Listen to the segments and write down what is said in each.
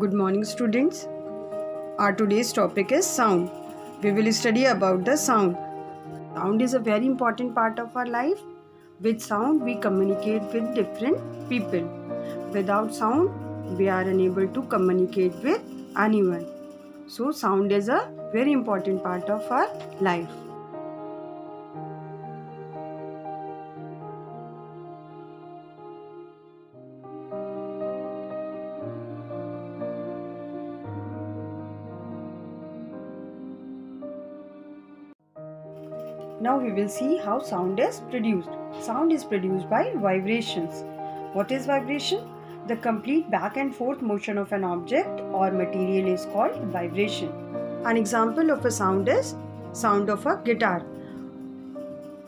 Good morning, students. Our today's topic is sound. We will study about the sound. Sound is a very important part of our life. With sound, we communicate with different people. Without sound, we are unable to communicate with anyone. So, sound is a very important part of our life. Now we will see how sound is produced. Sound is produced by vibrations. What is vibration? The complete back and forth motion of an object or material is called vibration. An example of a sound is sound of a guitar.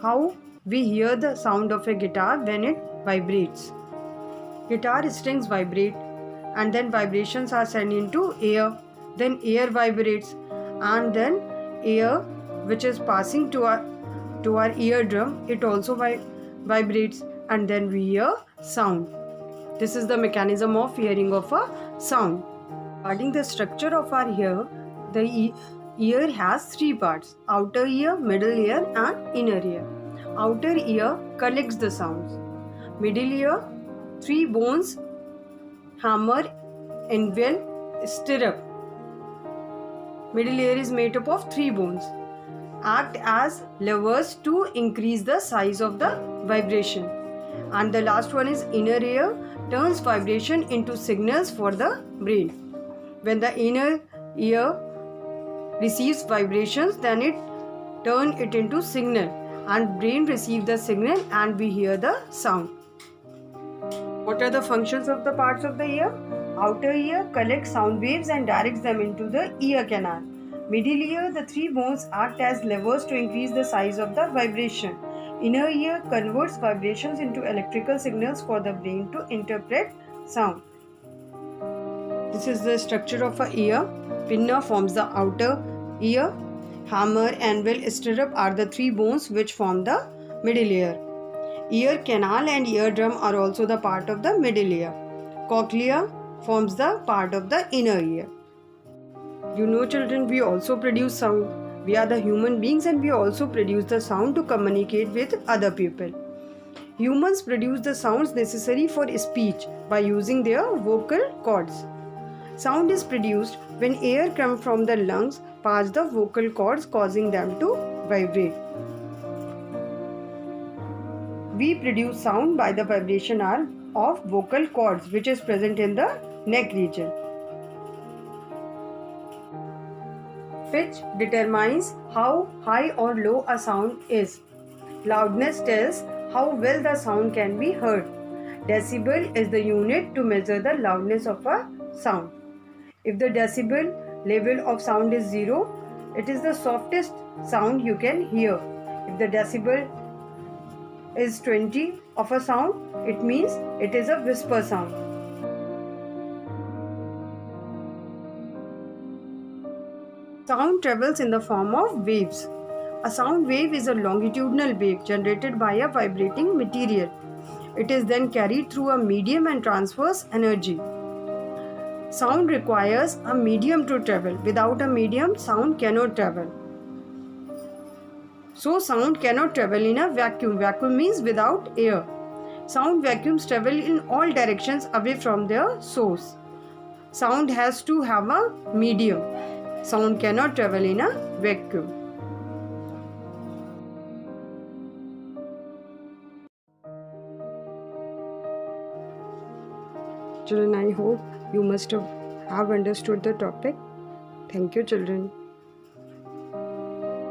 How we hear the sound of a guitar when it vibrates. Guitar strings vibrate and then vibrations are sent into air. Then air vibrates and then air which is passing to our eardrum, it also vibrates and then we hear sound. This is the mechanism of hearing of a sound. Regarding the structure of our ear, the ear has three parts: outer ear, middle ear and inner ear. Outer ear collects the sounds. Middle ear, three bones: hammer, anvil, stirrup. Middle ear is made up of three bones. Act as levers to increase the size of the vibration. And the last one is inner ear, turns vibration into signals for the brain. When the inner ear receives vibrations, then it turns it into signal and brain receives the signal and we hear the sound. What are the functions of the parts of the ear? Outer ear collects sound waves and directs them into the ear canal. Middle ear, the three bones act as levers to increase the size of the vibration. Inner ear converts vibrations into electrical signals for the brain to interpret sound. This is the structure of an ear. Pinna forms the outer ear. Hammer, anvil, stirrup are the three bones which form the middle ear. Ear canal and eardrum are also the part of the middle ear. Cochlea forms the part of the inner ear. You know, children, we also produce sound. We are the human beings and we also produce the sound to communicate with other people. Humans produce the sounds necessary for speech by using their vocal cords. Sound is produced when air comes from the lungs past the vocal cords, causing them to vibrate. We produce sound by the vibration of vocal cords, which is present in the neck region. Pitch determines how high or low a sound is. Loudness tells how well the sound can be heard. Decibel is the unit to measure the loudness of a sound. If the decibel level of sound is 0, it is the softest sound you can hear. If the decibel is 20 of a sound, it means it is a whisper sound. Sound travels in the form of waves. A sound wave is a longitudinal wave generated by a vibrating material. It is then carried through a medium and transfers energy. Sound requires a medium to travel. Without a medium, sound cannot travel. So, sound cannot travel in a vacuum. Vacuum means without air. Sound vacuums travel in all directions away from their source. Sound has to have a medium. Sound cannot travel in a vacuum. Children, I hope you must have understood the topic. Thank you, children.